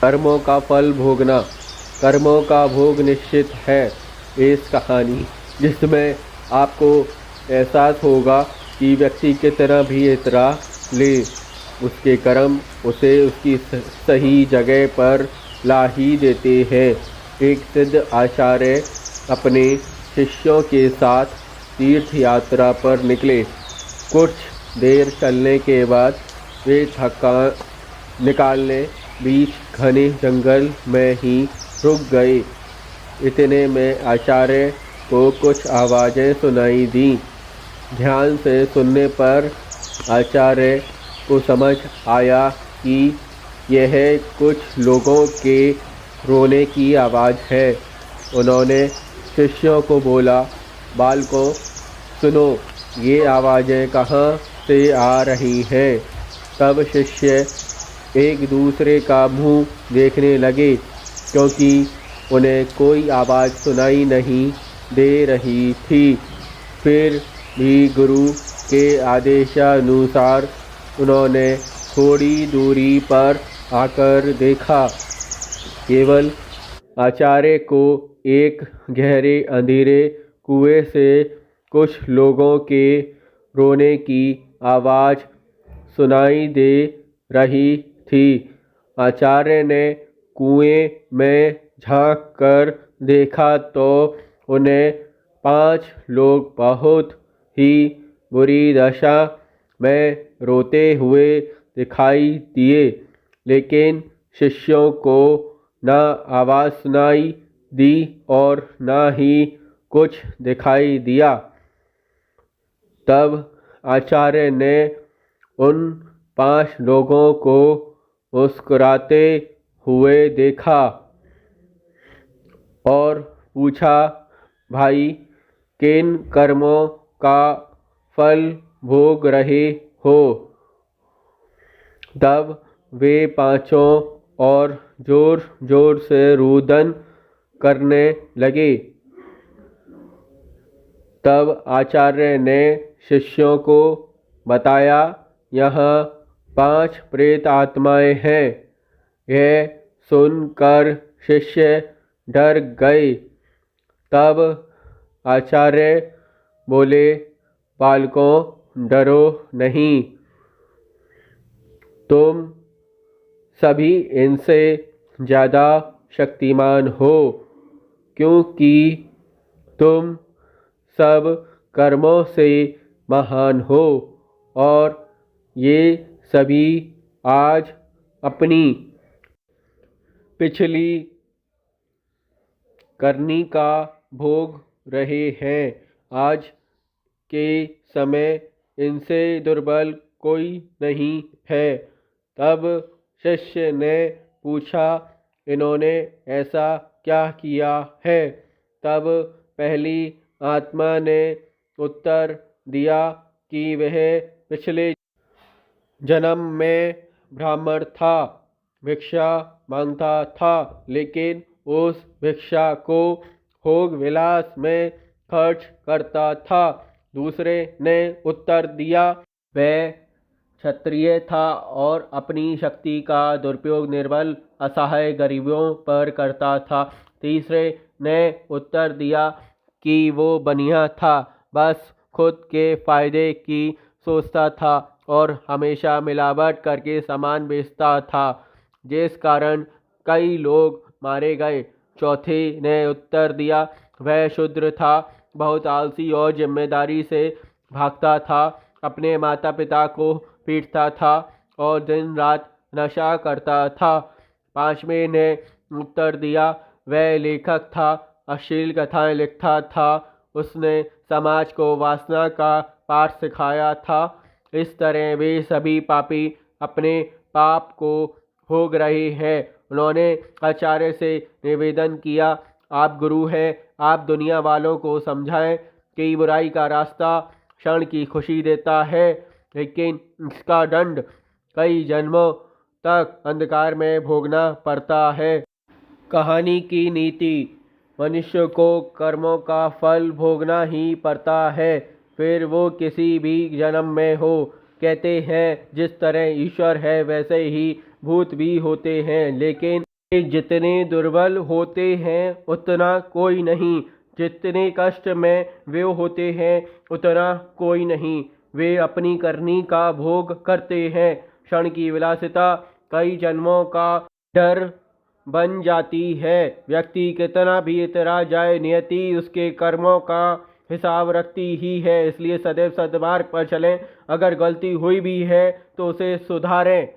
कर्मों का फल भोगना। कर्मों का भोग निश्चित है। इस कहानी जिसमें आपको एहसास होगा कि व्यक्ति कितना भी इतरा ले, उसके कर्म उसे उसकी सही जगह पर ला ही देते हैं। एक सिद्ध आचार्य अपने शिष्यों के साथ तीर्थ यात्रा पर निकले। कुछ देर चलने के बाद वे थकान निकालने बीच घने जंगल में ही रुक गए। इतने में आचार्य को कुछ आवाज़ें सुनाई दी। ध्यान से सुनने पर आचार्य को समझ आया कि यह कुछ लोगों के रोने की आवाज़ है। उन्होंने शिष्यों को बोला, बालकों सुनो, ये आवाज़ें कहाँ से आ रही हैं। तब शिष्य एक दूसरे का मुंह देखने लगे, क्योंकि उन्हें कोई आवाज़ सुनाई नहीं दे रही थी। फिर भी गुरु के आदेशानुसार उन्होंने थोड़ी दूरी पर आकर देखा। केवल आचार्य को एक गहरे अंधेरे कुएं से कुछ लोगों के रोने की आवाज़ सुनाई दे रही थी। आचार्य ने कुएं में झांक कर देखा तो उन्हें 5 लोग बहुत ही बुरी दशा में रोते हुए दिखाई दिए, लेकिन शिष्यों को न आवाज़ सुनाई दी और न ही कुछ दिखाई दिया। तब आचार्य ने उन 5 लोगों को मुस्कुराते हुए देखा और पूछा, भाई किन कर्मों का फल भोग रहे हो। तब वे 5 और जोर जोर से रुदन करने लगे। तब आचार्य ने शिष्यों को बताया, यहाँ 5 प्रेत आत्माएं हैं। यह सुनकर शिष्य डर गए। तब आचार्य बोले, बालकों डरो नहीं, तुम सभी इनसे ज़्यादा शक्तिमान हो, क्योंकि तुम सब कर्मों से महान हो और ये सभी आज अपनी पिछली करनी का भोग रहे हैं। आज के समय इनसे दुर्बल कोई नहीं है। तब शिष्य ने पूछा, इन्होंने ऐसा क्या किया है। तब पहली आत्मा ने उत्तर दिया कि वह पिछले जन्म में ब्राह्मण था, भिक्षा मांगता था, लेकिन उस भिक्षा को भोग विलास में खर्च करता था। दूसरे ने उत्तर दिया, वह क्षत्रिय था और अपनी शक्ति का दुरुपयोग निर्बल असहाय गरीबों पर करता था। तीसरे ने उत्तर दिया कि वो बनिया था, बस खुद के फायदे की सोचता था और हमेशा मिलावट करके सामान बेचता था, जिस कारण कई लोग मारे गए। चौथे ने उत्तर दिया, वह शूद्र था, बहुत आलसी और जिम्मेदारी से भागता था, अपने माता पिता को पीटता था और दिन रात नशा करता था। पांचवें ने उत्तर दिया, वह लेखक था, अश्लील कथाएं लिखता था, उसने समाज को वासना का पाठ सिखाया था। इस तरह वे सभी पापी अपने पाप को भोग रहे हैं। उन्होंने आचार्य से निवेदन किया, आप गुरु हैं, आप दुनिया वालों को समझाएं कि बुराई का रास्ता क्षण की खुशी देता है, लेकिन इसका दंड कई जन्मों तक अंधकार में भोगना पड़ता है। कहानी की नीति, मनुष्य को कर्मों का फल भोगना ही पड़ता है, फिर वो किसी भी जन्म में हो। कहते हैं जिस तरह ईश्वर है वैसे ही भूत भी होते हैं, लेकिन ये जितने दुर्बल होते हैं उतना कोई नहीं, जितने कष्ट में वे होते हैं उतना कोई नहीं। वे अपनी करनी का भोग करते हैं। क्षण की विलासिता कई जन्मों का डर बन जाती है। व्यक्ति कितना भी इतरा जाए, नियति उसके कर्मों का हिसाब रखती ही है। इसलिए सदैव सद्मार्ग पर चलें। अगर गलती हुई भी है तो उसे सुधारें।